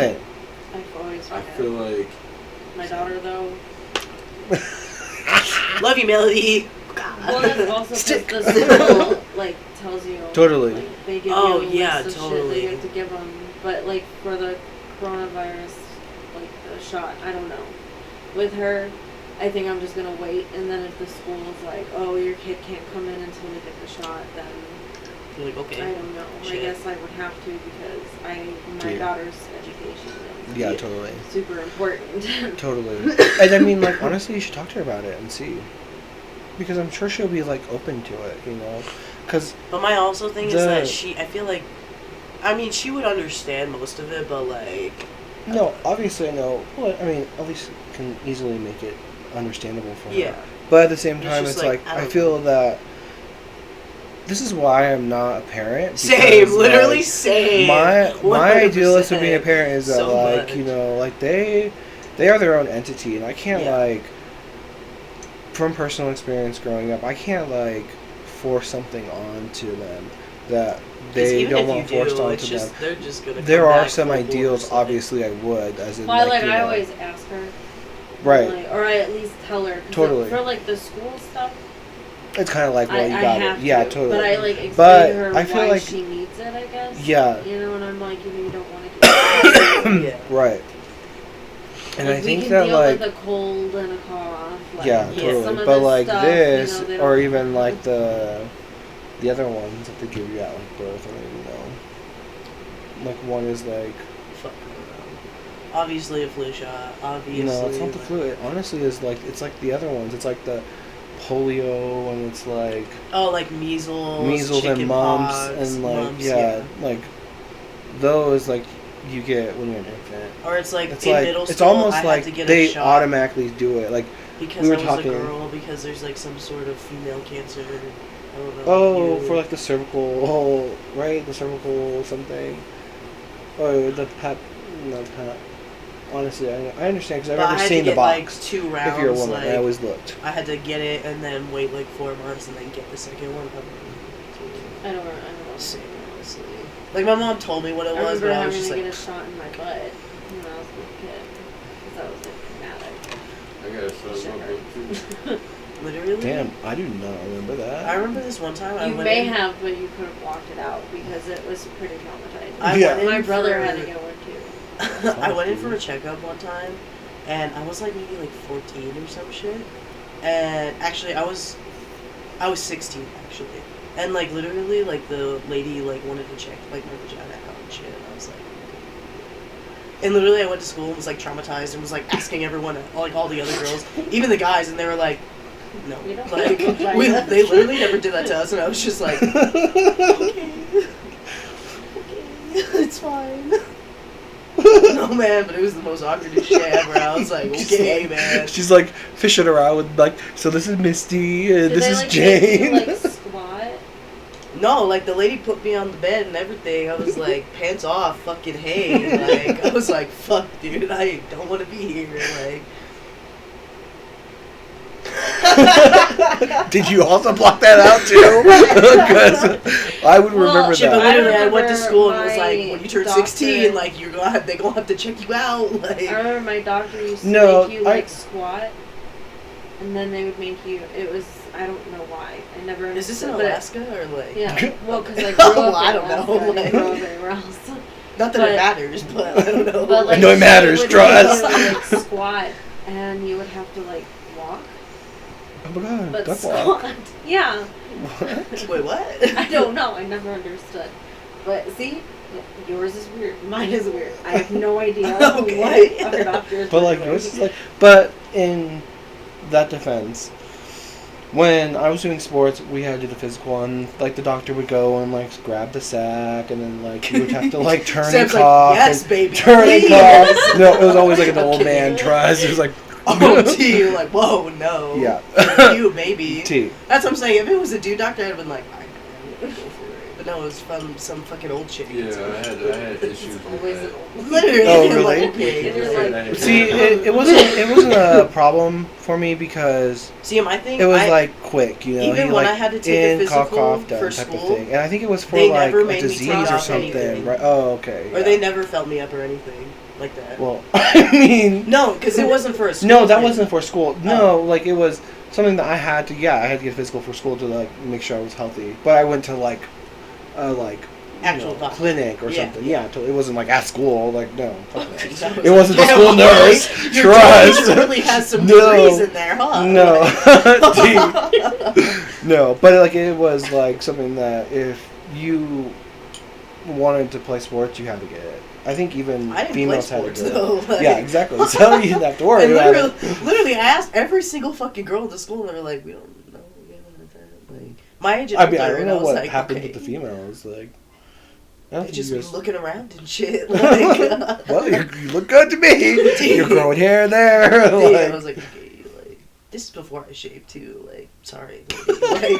Same. I've always I forget. feel like My daughter, though. Love you, Melody. Well, that's also Stick. because the school, like, tells you. Totally. Like, they give Oh, you a yeah, list of totally. shit that you have to give them. But, like, for the coronavirus, like, the shot, I don't know. With her, I think I'm just going to wait. And then if the school is like, oh, your kid can't come in until we get the shot, then You're like, okay. I don't know. Shit. I guess I would have to because my Yeah. daughter's education is Yeah, totally. super important. Totally. And I mean, like, honestly, you should talk to her about it and see. Because I'm sure she'll be, like, open to it, you know? Because But my also thing is that I feel like, I mean, she would understand most of it, but like, no, obviously I know. Well, I mean, at least can easily make it understandable for her. yeah. But at the same It's time, just it's like, like, I I don't feel that this is why I'm not a parent. Same, because, literally like, same. my idealist of being a 100%. parent is that, So like, much. you know, like, they are their own entity, and I can't, Yeah. like, from personal experience growing up, I can't, like, force something onto them that 'Cause they even don't if want you forced do, onto it's just, them. they're just gonna There come are back some full ideals, force, like- obviously, I would, as in, Well, like, you I know, always ask her. right. Like, or I at least tell her. 'Cause Totally. For, like, the school stuff, It's kind of like, well, you I got have it. Yeah, to. totally. But I, like, explain But to her I feel why like- she needs it, I guess. Yeah. You know, and I'm like, you don't want to keep Yeah. Right. And like, I we think can that, deal like, with a cold and a cough. Like, yeah, Yeah. totally. Some of But this like stuff, this, you know, they or don't- even like the other ones that they give you at like birth, I don't even know. Like one is like, Fuck. Obviously a flu shot. Obviously. you know, it's not the flu. It honestly is like, it's like the other ones. It's like the polio, and it's like Oh, like measles. measles and chicken mumps, pox, and like mumps, yeah, like those like you get when you're an infant. Or it's like It's in like middle school. it's almost I had like to get a they shot automatically do it. Like because we were I was talking- a girl. Because there's like some sort of female cancer. I don't know. oh, you- for like the cervical hole, right? The cervical something. Or the pep, not pep. Honestly, I understand because I've But I never had seen to the get like box. 2 rounds. If you're a woman, like, I always looked. I had to get it and then wait like 4 months and then get the second one. I don't know. Same, honestly. Like my mom told me what it I was, remember but I having was just to like, get a shot in my butt when I was a little kid. Because I was like traumatic. I got a son Sugar. literally. Damn, I do not remember that. I remember this one time I You went may in, have, but you could have blocked it out because it was pretty traumatizing. I Yeah. went in My brother for- had to get one too. I went in for a checkup one time, and I was like maybe like 14 or some shit. And actually, I was 16 actually, and like literally like the lady like wanted to check like my vagina out and shit. And I was like, and literally I went to school and was like traumatized and was like asking everyone, like all the other girls, even the guys, and they were like, no, We don't like have vaginas. they literally never did that to us, and I was just like, okay, it's fine. No man, but it was the most awkward shit ever. I was like, okay, man. She's like fishing around with like, so this is Misty and Did this they, is like, Jane. Make you, like, squat? No, like the lady put me on the bed and everything. I was like, pants off, fucking hey. Like I was like, fuck, dude, I don't want to be here. Like. Did you also block that out too? Because I would Well, remember Shit, but that. literally, I went to remember school and was my like, when you turn doctor- 16, like they gonna have to check you out. Like, I remember my doctor used to No, make you like squat, and then they would make you. It was I don't know why. I never. is this in understood, Alaska or like? But yeah, well, because I grew Oh, up. I in don't know, Alaska, I like- didn't grow up anywhere else. Not that But- it matters, but I don't know. But like, I know it matters, she would trust. make you, like, squat, and you would have to like walk, Oh my god, but duck walk. squat. Yeah, What? Wait, what? I don't know. I never understood. But see, yours is weird. Mine is weird. I have no idea Okay. what our doctors. But like yours is like, but in that defense, when I was doing sports, we had to do the physical, and like the doctor would go and like grab the sack, and then like you would have to like turn and Sam's like, cough. yes, and baby. turn and please." cough. No, it was always like an old Okay. man trust. It was like, Oh, T, you're like, whoa, no. yeah. You, maybe. T. That's what I'm saying. If it was a dude doctor, I'd have been like, I go for it. but no, it was from some fucking old chick. Yeah, I had issues with Always an that. old. Literally. Oh, I'm really? like, okay. And you're like- See, it wasn't a problem for me because See, my thing. it was like quick, you know. even he, when like, I had to take a in, cough, physical cough, done for type of school, thing, and I think it was for they like never a made me disease take or off something, anything. right? Oh, okay. or yeah. they never felt me up or anything like that. Well, I mean, No, because it wasn't for a school. no, that thing. wasn't for school. No, like it was something that I had to. Yeah, I had to get physical for school to like make sure I was healthy. But I went to like Actual doctor. clinic or Yeah. something. Yeah, it wasn't like at school. Like no, fuck that. That was- It wasn't the Yeah, school boy, nurse. Your Trust. doctor really has some No. degrees in there, huh? No, Gee. No, but like it was like something that if you wanted to play sports, you had to get it. I think even I didn't females play had sports to get though. it. Like, Yeah, exactly. So you didn't have to worry and about literally, it. I asked every single fucking girl at the school, and they were like, "We don't know about that." Like, my age and I mean, I older, don't and know was what like, happened okay. with the females. Like, I don't They think just you be guys- looking around and shit. Like, well, you look good to me. You're growing hair there. I Like, was like, okay, like this is before I shaved too. Like, sorry, lady.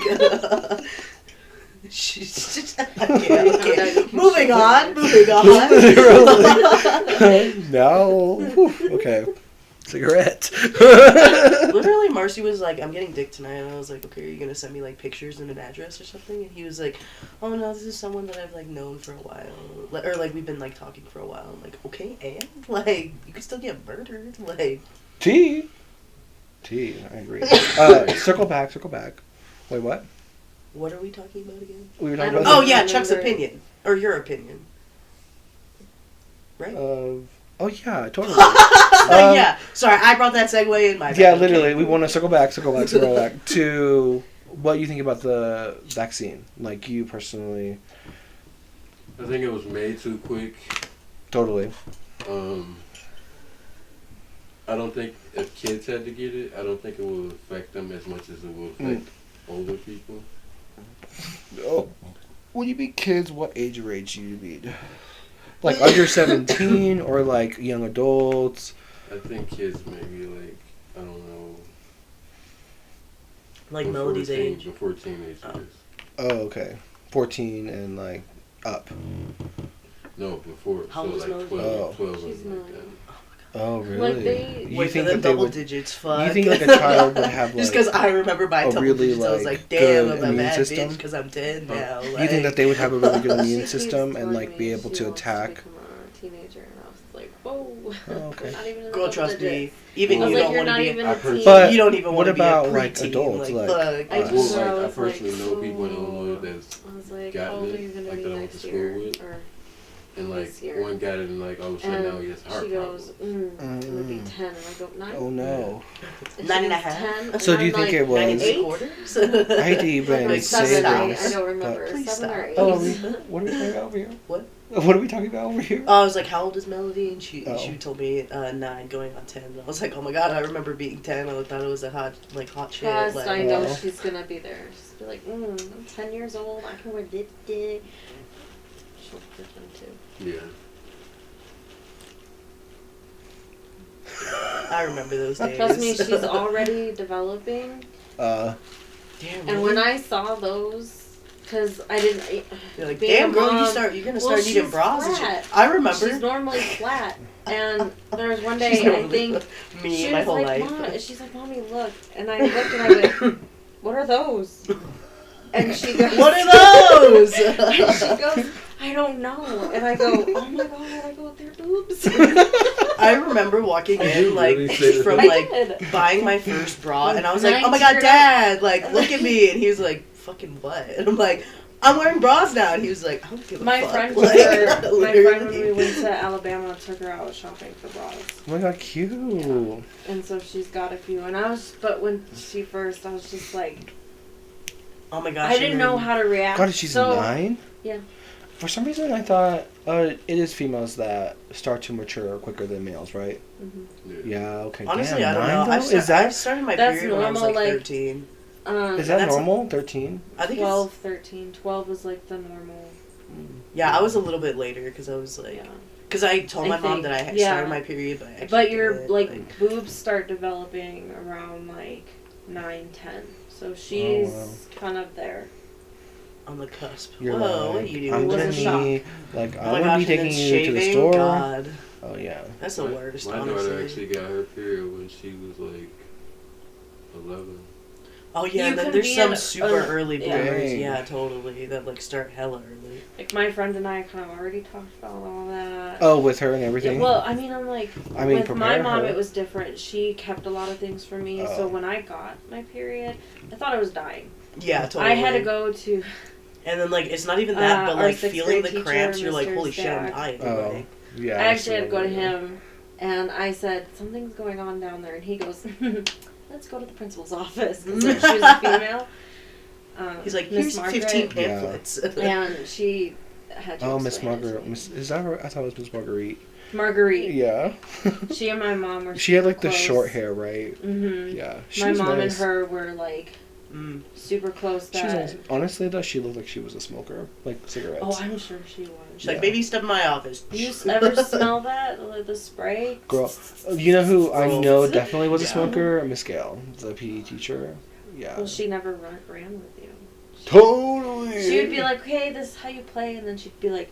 Like, she's just okay. Moving on. literally. No. Whew, okay. Cigarette. Literally, Marcy was like, "I'm getting dick tonight," and I was like, "Okay, are you gonna send me like pictures and an address or something?" And he was like, "Oh no, this is someone that I've like known for a while, or like we've been like talking for a while." I'm like, "Okay, and like you could still get murdered, like." T. I agree. Circle back. Wait, what? What are we talking about again? We were I talking don't about. Oh know. yeah, Chuck's Remember. opinion or your opinion, right? Oh yeah, totally. Yeah. Sorry, I brought that segue in my. Yeah, bad. literally, Okay. we want to circle back to what you think about the vaccine. Like you personally, I think it was made too quick. totally. I don't think if kids had to get it, I don't think it will affect them as much as it will affect older people. Oh, when you meet kids, what age range do you mean? Like under 17 or like young adults? I think kids maybe like, I don't know. Like before Melody's age. Before teenage Oh. years. Oh, okay. 14 and like up. No, before. How so old is like Melody? 12, 12 She's and like Melody. that. Oh, really? Like, they- you Wait for think them that they double would? digits, fuck. You think like a child would have Just like? because I remember by a double really, digits, I was like, like, damn, good I'm a immune bad system? bitch because I'm 10 now. You Like, think that they would have a really good She immune keeps system and telling like me be able she to wants attack? become a teenager, and I was like, whoa. Oh, okay. We're not even in the girl, double trust me, digits. even I was you like, don't you're want to not be. even I a personally- teen. But You don't even what want to be about, a like, preteen, adults, like, fuck. I I just will, I like, I was personally like, know people in so- Illinois that's I was like, gotten how old it, are you gonna like, be that I went to next school year? with. Or and like this year. one got it and like all of a sudden now he has and heart she goes, problems. it's gonna be 10, and I go 9. Oh no. And she 9 and a goes, half? 10, and So do you I'm think like, it was- 9 and 3 8? quarters? I hate to even Like, say seven, stop. I this. don't remember. Please 7 or stop. 8. Oh, what are we talking about over here? What? What are we talking about over here? I was like, how old is Melody? And she Oh. told me 9 going on 10. And I was like, oh my god, I remember being 10. I thought it was a hot shit. Plus, Like, I know Wow. she's gonna be there. She's be like, I'm 10 years old. I can wear lipstick. She'll pretend to. Yeah. I remember those days. Trust me, she's already developing. Uh, Damn, And when I saw those, because I didn't. You're like, being a damn girl, mom, you're gonna well, start needing she's bras and flat. shit. I remember. She's normally flat. And there was one She's day, I normally think. me She my was whole like, life. Mom, she's like, Mommy, look. And I looked and I went, what are those? And she goes, What are those? And she goes, I don't know. And I go, oh my god. I go, they're boobs. I remember walking Did in you like really say that? from I like did. buying my first bra, and I was like, 9 "Oh my god, years Dad! Like, look at me!" And he was like, "Fucking what?" And I'm like, "I'm wearing bras now." And he was like, "I don't give a My fuck." friend, Like, my friend, when we literally. went to Alabama, took her out shopping for bras. oh my god, cute. And so she's got a few. And I was, but when she first, I was just like, Oh my gosh! I didn't know how to react. God, she's so, 9? Yeah. For some reason, I thought it is females that start to mature quicker than males, right? Mhm. Yeah. Yeah. Okay. Honestly, Damn, I don't 9 know. though? I Is that started my That's period when I was like normal, like, 13. is that that's- normal? 13. I think 12, 13. 12 is like the normal. yeah, I was a little bit later because I was like, Yeah. because I told my I mom think- that I had yeah. started my period, but I actually But your didn't, like boobs start developing around like 9, 10. So she's wow. kind of there. On the cusp. You're Whoa, like, what are you doing? I'm It was gonna a shock. need, like, Oh I'm my gonna gosh, be and then taking you to the shaving? store. God. Oh yeah. That's the worst, My honestly. daughter actually got her period when she was like 11. Oh yeah, You and then can there's be some an- super early yeah. bloomers. Dang. Yeah, totally. That like start hella early. Like my friend and I kind of already talked about all that. Oh, with her and Yeah, everything. well, I mean, I'm like, I mean, with my prepare mom, her. it was different. She kept a lot of things from me, so Oh. when I got my period, I thought I was dying. Yeah, totally. I had to go to. And then like it's not even that, but our like sixth feeling grade the teacher, cramps, you're like, Mr. holy shit, I'm Stack. dying. Oh, Like, yeah. I actually had to go to absolutely. him, and I said something's going on down there, and he goes, "Let's go to the principal's office." 'Cause she was a female. He's like, Miss here's Margaret, 15 pamphlets. and she had. To Oh, Miss explain it to Margaret. me. Is that her? I thought it was Miss Marguerite. Marguerite. Yeah. She and my mom were. She had like super the close. short hair, right? Mm-hmm. Yeah. She My was mom nice. and her were like Mm. super close. She was That. nice. Honestly, though, she looked like she was a smoker, like cigarettes. Oh, I'm sure she was. She's like, Yeah. baby, step in my office. You ever smell that? Like the spray? Girl, you know who I know definitely was a Yeah. smoker? Miss Gale, the PE teacher. Yeah. Well, she never ran with you. Totally. She would be like, "Okay, this is how you play," and then she'd be like,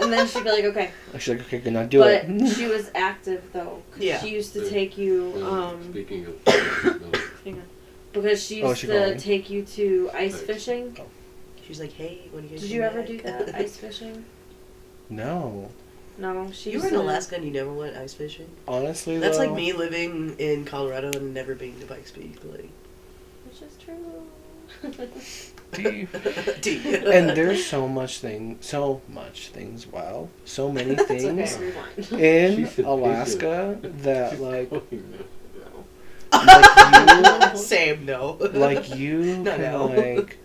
and then she'd be like, "Okay." She's like, okay, good, now do But it. she was active though. 'Cause Yeah. She used to take you. Speaking of, Hang on. Because she Oh, used she to calling? take you to ice Nice. fishing. She's like, hey, when you guys Did come you ever back? do that? Ice fishing? No. No, she You were used in to. Alaska and you never went ice fishing? Honestly, That's though, like me living in Colorado and never being to Pikes Peak. Like, Which is true. D. D. And there's so much things. Wow, so many It's things okay, rewind. in She said Alaska that like No. Same, no. you No, can no. like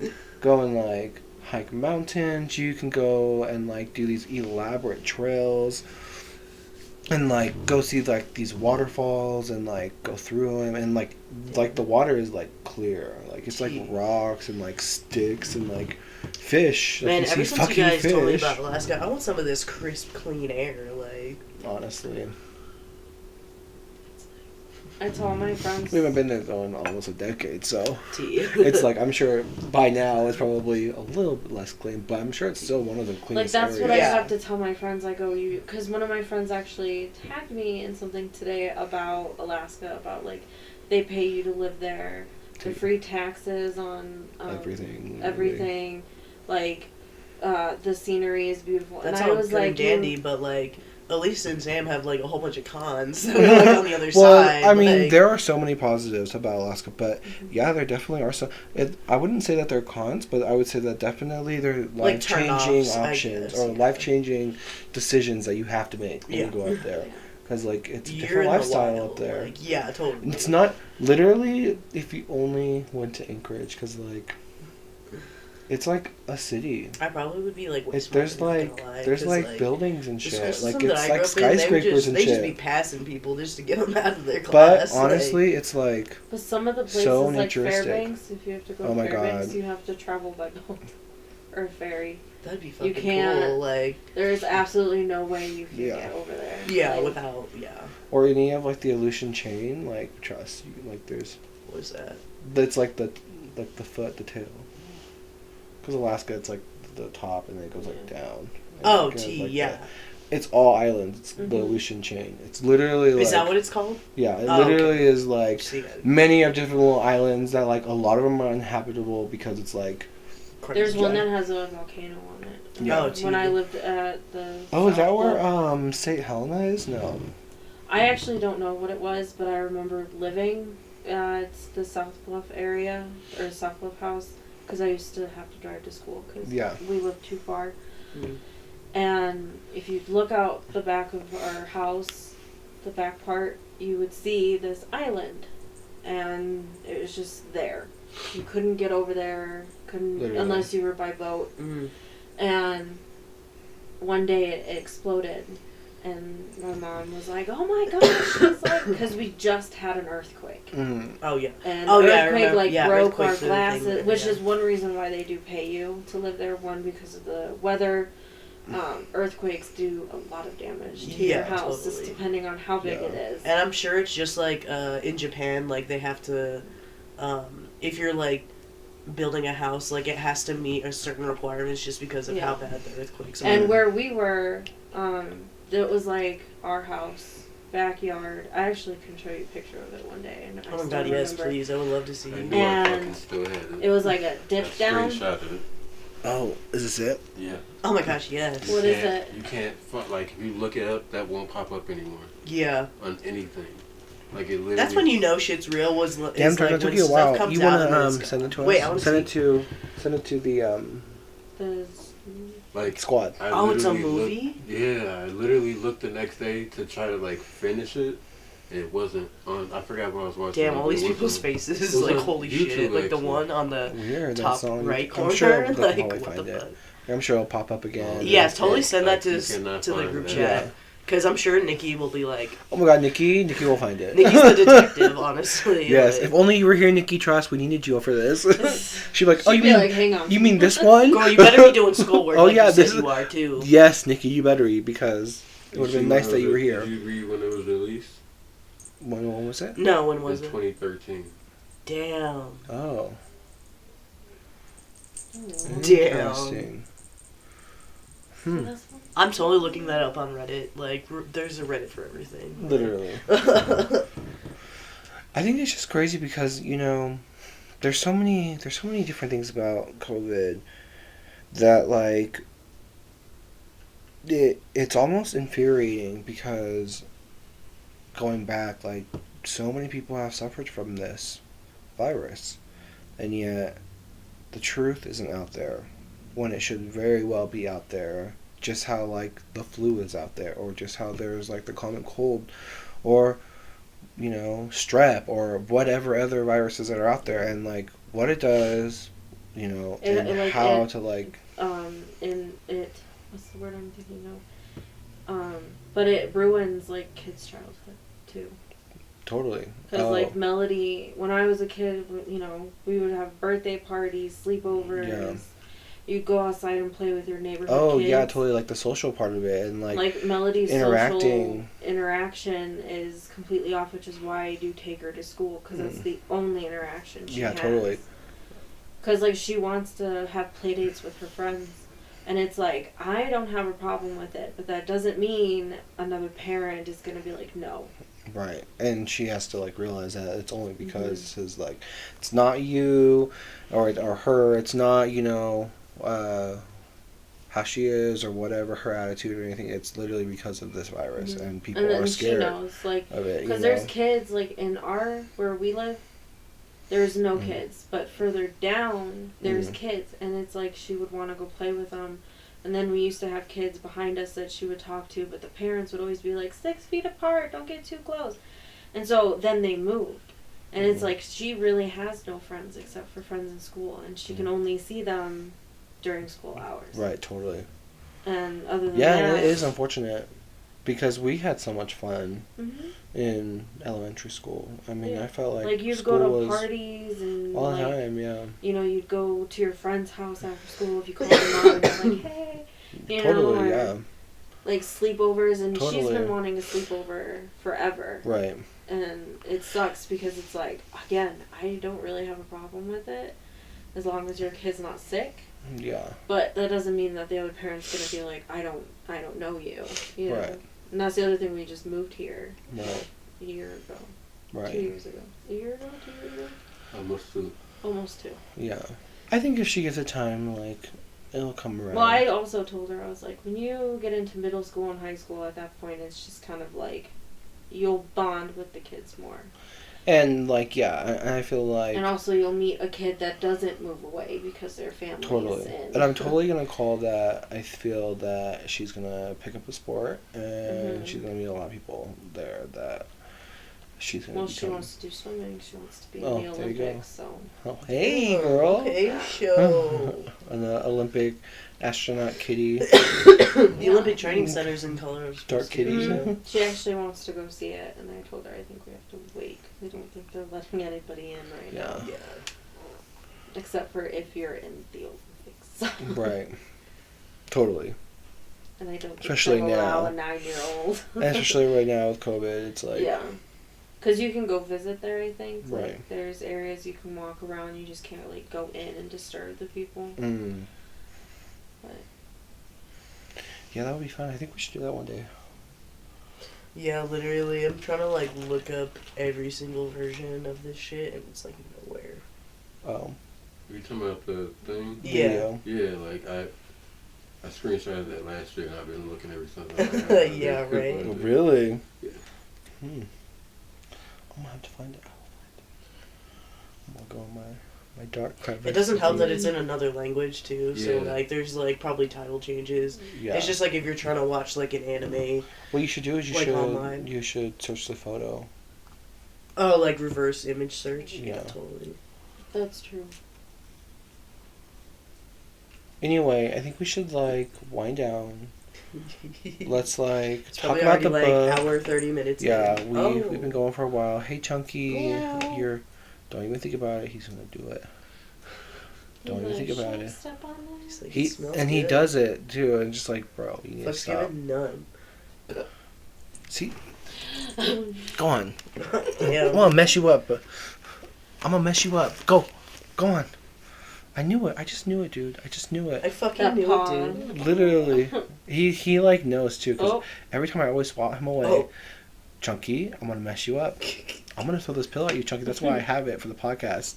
go and like hike mountains. You can go and like do these elaborate trails. And like go see like these waterfalls and like go through them and like the water is like clear, like it's like Gee. rocks and like sticks and like fish. Like, Man, you ever see since you fucking guys told me fish. about Alaska, I want some of this crisp, clean air. Like, Honestly, I told my friends. we haven't been there though in almost a decade, so tea. it's like I'm sure by now it's probably a little bit less clean, but I'm sure it's still one of the Like cleanest that's what areas. I Yeah. have to tell my friends. I go, you, because one of my friends actually tagged me in something today about Alaska, about like they pay you to live there, the free taxes on Everything. everything, like the scenery is beautiful, That's and all I was good and like, dandy, you, but like, Elise and Sam have like a whole bunch of cons. They're like on the other Well, side. I mean, like, there are so many positives about Alaska, but Mm-hmm. yeah, there definitely are some. I wouldn't say that they're cons, but I would say that definitely they're Like life-changing turn-offs, I options guess, or yeah. life-changing decisions that you have to make when Yeah. you go up there. Because like it's a you're different in the lifestyle wild, up there. Like, yeah, totally. It's not literally if you only went to Anchorage, because like it's like a city. I probably would be like, way It's smarter, there's not gonna like lie, there's 'cause, like buildings and the shit. school Like system that it's I like grew up in, skyscrapers they and would just be shit. passing people just to get them out of their But class. honestly, it's like but some of the places so like naturistic. Fairbanks, if you have to go Oh to my Fairbanks, God. you have to travel by boat or ferry. that'd be fucking can't- cool. Like, There's absolutely no way you can Yeah. get over there. yeah, Like, without, yeah. or any of like the Aleutian chain. Like trust you, like there's What is that? that's like the foot, the tail. Because Alaska, it's like the top and then it goes like down. And Oh, it goes T, like yeah. that. It's all islands. It's the Mhm. Aleutian chain. It's literally like Is that what it's called? yeah. It Oh, literally is like See that? many of different little islands that like a lot of them are uninhabitable because it's like There's one Yeah. that has a volcano on it. Yeah. Oh, When I gee. lived at the. oh is that South where Bluff- St. Helena is? No. I actually don't know what it was, but I remember living at the South Bluff area or South Bluff house because I used to have to drive to school because Yeah. we lived too far. Mm. And if you look out the back of our house, the back part, you would see this island, and it was just there. You couldn't get over there, Literally. unless you were by boat. Mm. And one day it exploded, and my mom was like, "Oh my gosh!" She's like, because we just had an earthquake, Mm. Oh, yeah. and Oh, yeah, I earthquake remember. like Yeah, broke our earthquakes are the thing, glasses, which yeah. is one reason why they do pay you to live there. One, because of the weather. Earthquakes do a lot of damage to your Yeah, house, just totally. depending on how big Yeah. it is. And I'm sure it's just like in Japan, like they have to, if you're like building a house, like, it has to meet a certain requirements just because of how Yeah. bad the earthquakes are. And where we were, it was like our house, backyard. I actually can show you a picture of it one day. And I Oh my still god, yes, remember. please. I would love to see I you. knew I And fucking still had it. It was like a dip I down. screenshotted it. Oh, is this it? Yeah. Oh my gosh, yes. What is it? You can't, like, if you look it up, that won't pop up anymore Yeah. on anything. Like, it literally. That's when you know shit's real. Damn, Like, that took when you a stuff while. comes You out and wanna it's- send it to us? Wait, I wanna send see. it to the The Like, squad. I Oh, it's a literally movie? Yeah, I literally looked the next day to try to, like, finish it. It wasn't on. I forgot what I was watching. Damn, all these It wasn't people's on- faces, it was like, on holy YouTube, shit. Like, the actually. one on the Weird. top That's on. right I'm corner. sure they'll Like, probably what find the it. fuck? I'm sure it'll pop up again. Yes, totally Like, send that you to cannot the find group that. Yeah. chat. Because I'm sure Nikki will be like, Oh my god, Nikki will find it. Nikki's the detective, honestly. Yes, like, if only you were here, Nikki Trust. We needed you for this. She'd be like, oh, She'd you be mean like, hang on. you mean this one? girl, you better be doing schoolwork Oh, like yeah, you said this you is- are, too. Yes, Nikki, you better be because it Did would have you been nice know that you were here. Did you read when it was released? When was it? No, when In was it? 2013. Damn. Oh, Oh. interesting. Hmm. That's one. I'm totally looking that up on Reddit. Like, there's a Reddit for everything. Literally. I think it's just crazy because there's so many different things about COVID that like it's almost infuriating because going back, like, so many people have suffered from this virus, and yet the truth isn't out there when it should very well be out there. Just how, like, the flu is out there, or just how there's, like, the common cold, or strep, or whatever other viruses that are out there, and, like, what it does, and like, how to, like... in it, what's the word I'm thinking of? But it ruins, like, kids' childhood, too. Totally. Because, like, Melody, when I was a kid, we would have birthday parties, sleepovers. Yeah. You'd go outside and play with your neighborhood Oh, kids. yeah, totally, like, the social part of it, and, Like Melody's interacting. social interaction is completely off, which is why I do take her to school, because that's the only interaction she has. totally. Because, like, she wants to have play dates with her friends. And it's like, I don't have a problem with it, but that doesn't mean another parent is going to be like, no. Right, and she has to, like, realize that it's only because Mm-hmm. it's like, it's not you or her, it's not how she is or whatever her attitude or anything. It's literally because of this virus, Mhm. and people And are then scared she knows, like, of it. because there's kids, like, in where we live, there's no kids, but further down, there's kids, and it's like she would want to go play with them. And then we used to have kids behind us that she would talk to, but the parents would always be like, 6 feet apart, don't get too close. And so then they moved. And it's like she really has no friends except for friends in school, and she can only see them during school hours. Right, totally. And other than Yeah, that... and it is unfortunate because we had so much fun Mhm. in elementary school. I mean, Yeah. I felt like Like, you'd school go to was parties and, all the like, time, yeah. you'd go to your friend's house after school if you called them out and be like, hey, Totally, or, yeah. like, sleepovers, and she's Totally. been wanting to sleep over forever. Right. And it sucks because it's like, again, I don't really have a problem with it as long as your kid's not sick. Yeah. But that doesn't mean that the other parent's gonna be like, I don't know you. You know? Right. And that's the other thing, we just moved here Right. a year ago. Right. 2 years ago. A year ago? 2 years ago? Almost 2. Yeah. I think if she gives it time, like, it'll come around. Well, I also told her, I was like, when you get into middle school and high school, at that point, it's just kind of like, you'll bond with the kids more. And, like, yeah, I feel like... And also, you'll meet a kid that doesn't move away because their family Totally. is in. And I'm totally going to call that, I feel that she's going to pick up a sport, and Mhm. she's going to meet a lot of people there that she's going to Well, become... she wants to do swimming. She wants to be Oh, in the there you go. Olympics, so... Oh, hey, girl! Okay, show. An Olympic astronaut kitty. The Yeah. Olympic Training Center's in Colorado. Dark kitty. Mhm. She actually wants to go see it, and I told her I think we have to wait. I don't think they're letting anybody in right Yeah. now. Yeah. Except for if you're in the Olympics. Right. Totally. And I don't think Especially they'll allow now. a 9-year-old. And especially right now with COVID, it's like... Yeah. Because you can go visit there, I think. Like, Right. there's areas you can walk around. You just can't, like, go in and disturb the people. Mm. But Yeah, that would be fun. I think we should do that one day. Yeah, literally, I'm trying to like look up every single version of this shit, and it's like nowhere. Oh. You talking about the thing? Yeah. Video. Yeah, like I screenshotted that last year, and I've been looking ever since. Yeah, right. Oh, really? Yeah. I'm gonna have to find it. I'm gonna go on my dark crevice. It doesn't help that it's in another language too, so Yeah. like there's like probably title changes. Yeah. It's just like if you're trying to watch like an anime, What you should do is like online. you should search the photo. oh like reverse image search. Yeah, Yeah. totally. that's true. Anyway, I think we should like wind down. Let's like It's talk probably about already the like book. hour 30 minutes. Yeah, in. we've been going for a while. Hey, Chunky, Meow. you're. Don't even think about it. He's gonna do it. Don't even think about it. Step on that? It's like, He it smells and he good. does it too, and just like, bro, you need to Fuck's stop. giving none. See, go on. Yeah. I'm gonna mess you up. I'm gonna mess you up. Go on. I knew it. I just knew it, dude. I just knew I it. fucking That knew paw. it, dude. Literally, he like knows too. Cause Oh. every time I always swat him away. Oh. Chunky, I'm gonna mess you up. I'm gonna throw this pill at you, Chunky. That's why I have it for the podcast.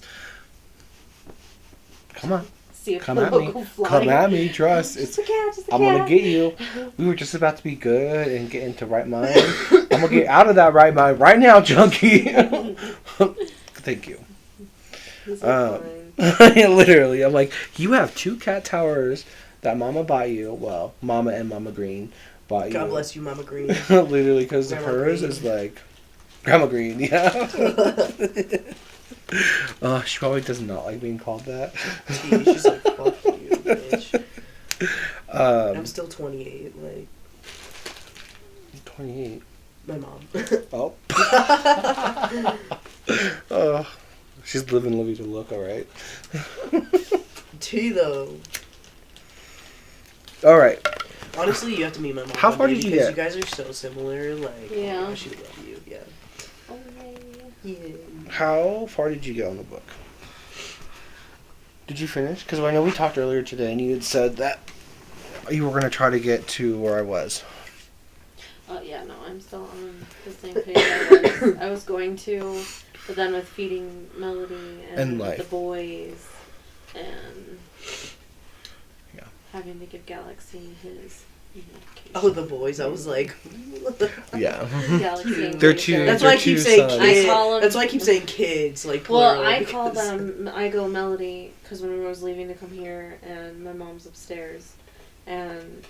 Come on, See if come the at me. local fly. Come at me. Trust. Just It's. a cat, just a I'm cat. gonna get you. We were just about to be good and get into right mind. I'm gonna get out of that right mind right now, Chunky. Thank you. He's Um, fine. Literally, I'm like, you have 2 cat towers that Mama bought you. Well, Mama and Mama Green bought you. God bless you, Mama Green. Literally, because Grandma hers Green. is like Grandma Green. Yeah. She probably does not like being called that. Gee, she's like, fuck you, bitch. I'm Um, still 28, like, 28. my mom. Oh. Oh. She's living La Vida Loca, right? T though. All right. Honestly, you have to meet my mom. How one far day did you because get? You guys are so similar. Like, Yeah. oh, she would love you. Yeah. Oh, yay. Yeah. How far did you get on the book? Did you finish? Because I know we talked earlier today, and you had said that you were going to try to get to where I was. Yeah, no, I'm still on the same page I was going to, but then with feeding Melody And and life. the boys and Yeah. having to give Galaxy his medication. Oh, the boys. I was like, Yeah. Galaxy. and They're Glacier. two- that's they're why I keep two saying sons. kids. I call 'em- That's why I keep saying kids. Like, Well, plural, I call because- them. I go Melody because when I was leaving to come here, and my mom's upstairs, and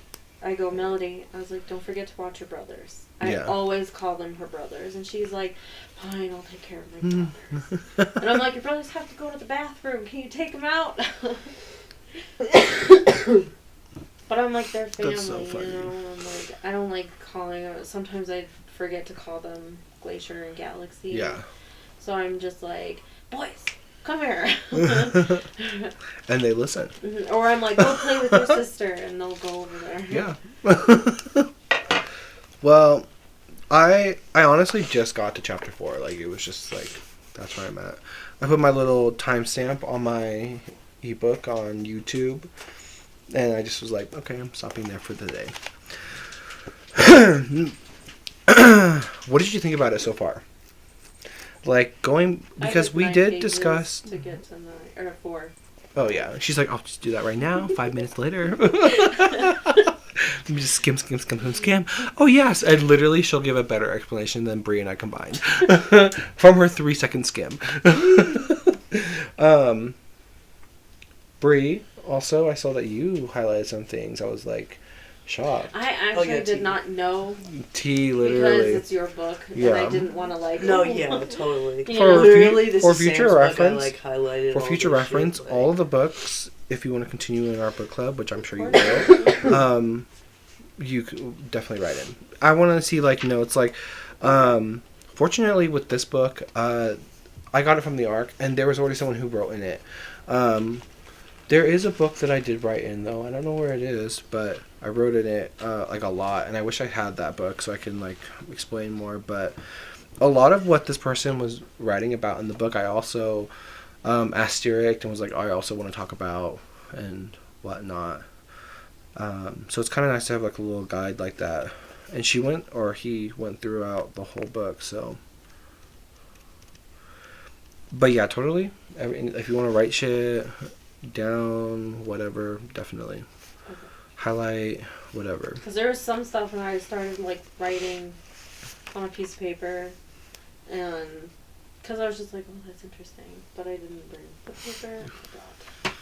I go Melody. I was like, don't forget to watch your brothers. I Yeah. always call them her brothers, and she's like, fine, I'll take care of my brothers. And I'm like, your brothers have to go to the bathroom. Can you take them out? But I'm like their family, That's so funny. you know. I'm like, I don't like calling them. Sometimes I forget to call them Glacier and Galaxy. Yeah. So I'm just like, boys, come here. And they listen. Or I'm like, go play with your sister, and they'll go over there. Yeah. Well, I honestly just got to chapter 4. Like, it was just like, that's where I'm at. I put my little timestamp on my ebook on YouTube, and I just was like, okay, I'm stopping there for the day. What did you think about it so far? Like, going, I because did we 9 did pages discuss. to get to 9 or 4. Oh yeah, she's like, I'll just do that right now. 5 minutes later. Let me just skim. Oh yes, and literally she'll give a better explanation than Brie and I combined from her 3-second skim. Brie, also I saw that you highlighted some things. I was like shocked. I actually yeah, did T. not know T because literally it's your book, and Yeah. I didn't want to like. No, yeah, totally. You For know? Literally, this for is future Sam's reference- book. I, like, highlighted for all future this reference, shit, all like- of the books, if you want to continue in our book club, which I'm sure you will, you could definitely write in. I want to see like notes. Like, fortunately with this book, I got it from the ARC, and there was already someone who wrote in it. There is a book that I did write in though. I don't know where it is, but I wrote in it like a lot, and I wish I had that book so I can like explain more. But a lot of what this person was writing about in the book, I also asterisked and was like, I also want to talk about and whatnot. So it's kind of nice to have like a little guide like that. And he went throughout the whole book. So, but yeah, totally. If you want to write shit down, whatever, definitely Okay. highlight whatever. Because there was some stuff when I started like writing on a piece of paper, and because I was just like, oh, that's interesting, but I didn't bring the paper. I forgot.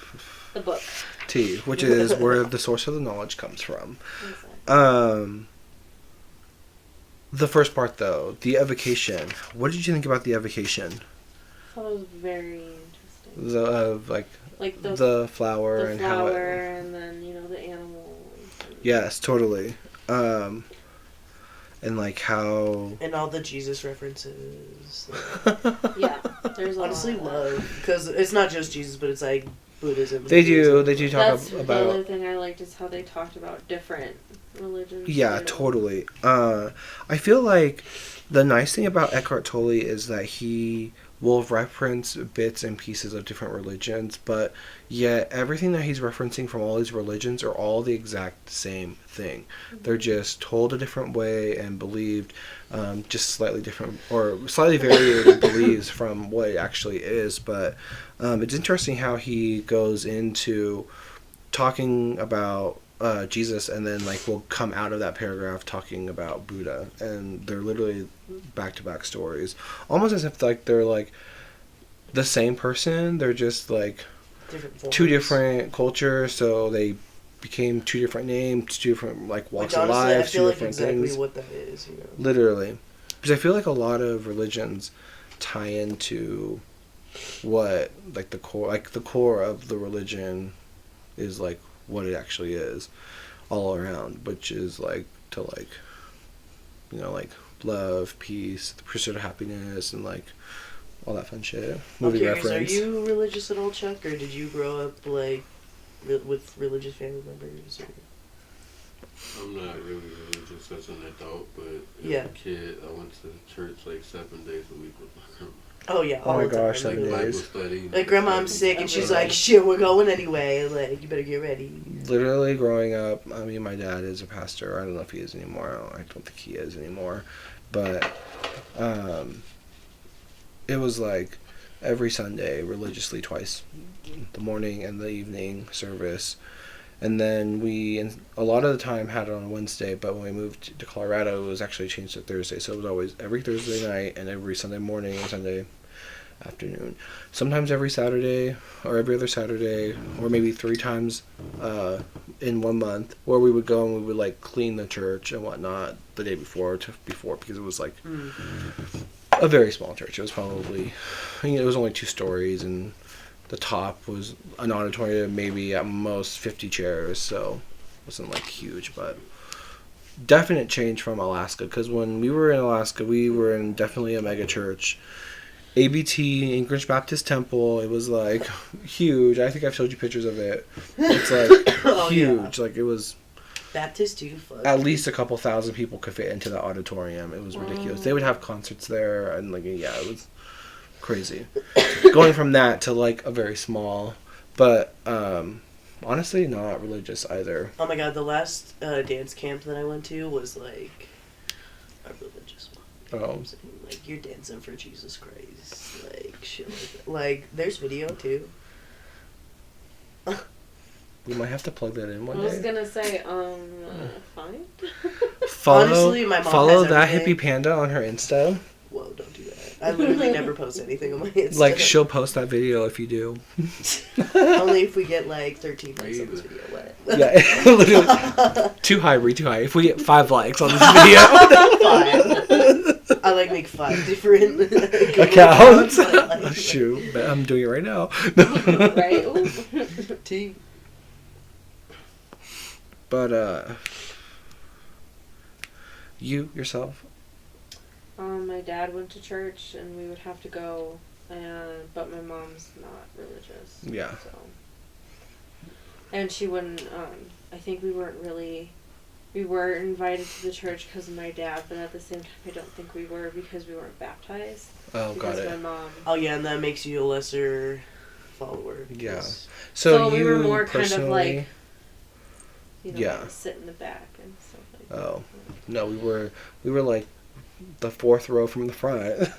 The book. T, which is where the source of the knowledge comes from. Exactly. The first part though, the evocation. What did you think about the evocation? I thought it was very interesting. Like the the flower the and flower how it. and then the animals. And Yes, totally. And like how. And all the Jesus references. Yeah, there's a Honestly, lot of that. love. Because it's not just Jesus, but it's like Buddhism. They do talk That's the other about. thing I liked is how they talked about different religions. Yeah, too. totally. I feel like the nice thing about Eckhart Tolle is that he will reference bits and pieces of different religions, but yet everything that he's referencing from all these religions are all the exact same thing. Mm-hmm. They're just told a different way and believed just slightly different or slightly varied beliefs from what it actually is. But it's interesting how he goes into talking about Jesus, and then like we'll come out of that paragraph talking about Buddha, and they're literally back-to-back stories, almost as if like they're like the same person. They're just like different two forms. different cultures, so they became two different names, two different like walks Which, of honestly, I life, two feel like different exactly things. what that is. Literally, because I feel like a lot of religions tie into what like the core of the religion is like what it actually is all around, which is like to like like love, peace, the pursuit of happiness, and like all that fun shit. I'm Movie curious, reference. are you religious at all, Chuck, or did you grow up like with religious family members? Or? I'm not really religious as an adult, but as Yeah. a kid, I went to church like 7 days a week with my grandma. Oh yeah, Oh all my the time. gosh, Like Seven Bible days. study. Like grandma, I'm sick, and she's Every like, day. "Shit, we're going anyway. Like, you better get ready." Literally growing up, I mean, my dad is a pastor. I don't know if he is anymore. I don't think he is anymore. But it was like every Sunday, religiously twice, the morning and the evening service. And then we, a lot of the time, had it on a Wednesday, but when we moved to Colorado, it was actually changed to Thursday. So it was always every Thursday night and every Sunday morning and Sunday afternoon. Sometimes every Saturday or every other Saturday, or maybe 3 times in 1 month, where we would go and we would like clean the church and whatnot the day before because it was like a very small church. It was probably, it was only 2 stories, and the top was an auditorium, maybe at most 50 chairs, so it wasn't like huge, but definite change from Alaska, because when we were in Alaska, we were in definitely a mega church. ABT, Anchorage Baptist Temple, it was like huge. I think I've showed you pictures of it. It's like Oh, huge. Like it was Baptist too. Fuck. at least a couple thousand people could fit into the auditorium. It was ridiculous. They would have concerts there, and like it was crazy. Going from that to like a very small, but honestly not religious either. Oh my god, the last dance camp that I went to was like a religious one. Oh. Like, you're dancing for Jesus Christ. Like, shit like that. Like, there's video too. We might have to plug that in one I was day. gonna say, fine. Follow, Honestly, my mom follow has that everything. hippie panda on her Insta. Whoa, don't do that. I literally never post anything on my Insta. Like she'll post that video if you do. Only if we get like 13 likes on this video. What? Yeah, literally. Too high, too high. If we get 5 likes on this video. I like make 5 different Accounts. Like, Shoot, but I'm doing it right now. Right? Ooh. T. But you yourself. My dad went to church, and we would have to go, but my mom's not religious. Yeah. So. And she wouldn't. I think we weren't really we were invited to the church because of my dad, but at the same time, I don't think we were because we weren't baptized. Oh, got Because it. my mom. Oh yeah, and that makes you a lesser follower. Yeah. because- So we you were more kind of personally, like, you know, Yeah. like sit in the back and stuff like that. Oh. No, we were like the 4th row from the front.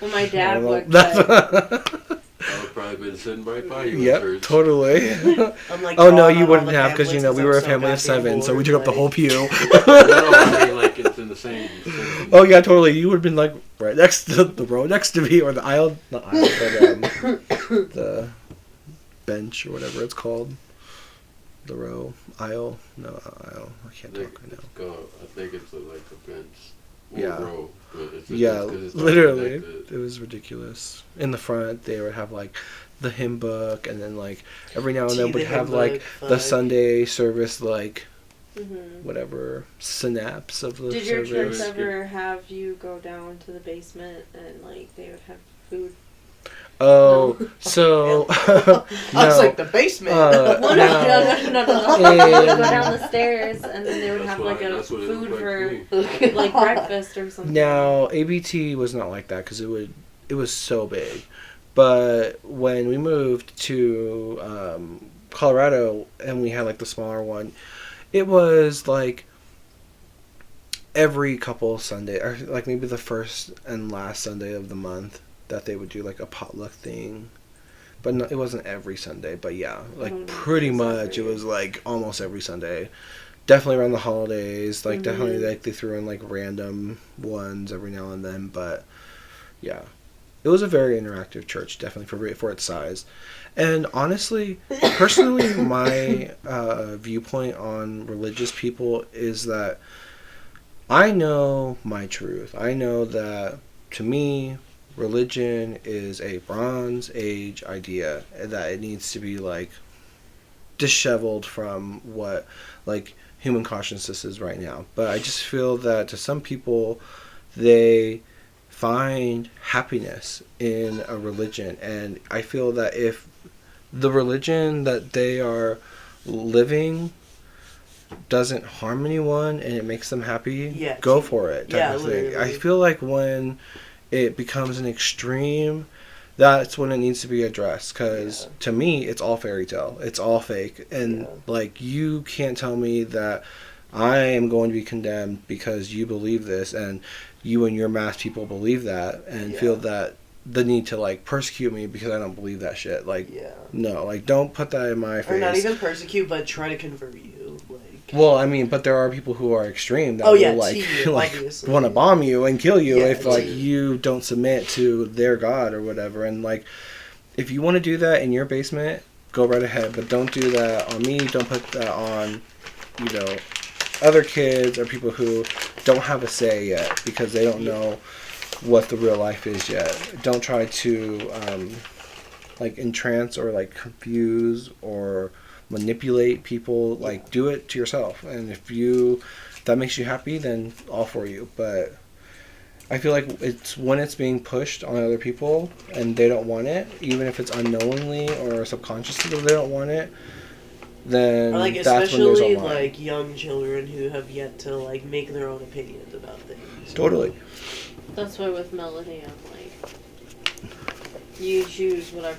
Well, my dad would, That's but I would probably been sitting right by you. Yep, at church. totally. I'm like, Oh no, drawing you out wouldn't all the have because you know pamphlets we were a I'm so family of goddamn 7, so we bored, took up the like- whole pew. No, I mean, like it's in the same. Oh yeah, totally. You would have been like right next to the row next to me, or the aisle, not aisle, but the bench or whatever it's called. The row, aisle, no aisle. I can't talk right now. I think it's like a bench. Or Yeah. row, but it's Yeah, 'cause it's not literally, connected. it was ridiculous. In the front, they would have like the hymn book, and then like every now and then Tea, would the have hymn like book, the fuck. Sunday service, like Mhm. whatever synapse of the Did your church service. ever have you go down to the basement and like they would have food? Oh, No. so I was like the basement. Uh, Well, no. They would go down the stairs and then they would That's have why- like a that's what it food looked like for to me. like breakfast or something. now ABT was not like that because it was so big, but when we moved to Colorado and we had like the smaller one, it was like every couple Sunday, or like maybe the first and last Sunday of the month, that they would do like a potluck thing. But no, it wasn't every Sunday, but yeah, like don't know pretty if it was much it every- was like almost every Sunday. Definitely around the holidays, like definitely Mhm. like they threw in like random ones every now and then, but yeah. It was a very interactive church, definitely for its size. And honestly, personally, my viewpoint on religious people is that I know my truth. I know that, to me, religion is a Bronze Age idea, and that it needs to be, like, disheveled from what, like, human consciousness is right now. But I just feel that to some people, they find happiness in a religion. And I feel that if the religion that they are living doesn't harm anyone and it makes them happy, Yeah, go for it. Type yeah, of thing. literally. I feel like when it becomes an extreme, that's when it needs to be addressed. Because Yeah. to me, it's all fairy tale. It's all fake. And Yeah. like, you can't tell me that I am going to be condemned because you believe this, and you and your mass people believe that, and Yeah. feel that the need to like persecute me because I don't believe that shit. Like, Yeah. no, like, don't put that in my face. Or not even persecute, but try to convert you. Like, Well, I mean, but there are people who are extreme that Oh, yeah, will like to you, like obviously. want to bomb you and kill you Yeah, if like to you don't submit to their god or whatever. And like, if you want to do that in your basement, go right ahead, but don't do that on me. Don't put that on, you know, other kids or people who don't have a say yet because they don't know what the real life is yet. Don't try to like entrance or like confuse or manipulate people. Like, do it to yourself, and if that makes you happy, then all for you. But I feel like it's when it's being pushed on other people and they don't want it, even if it's unknowingly or subconsciously they don't want it, then or like that's when there's a especially line. like young children who have yet to like make their own opinions about things. Totally. That's why with Melody, I'm like, you choose whatever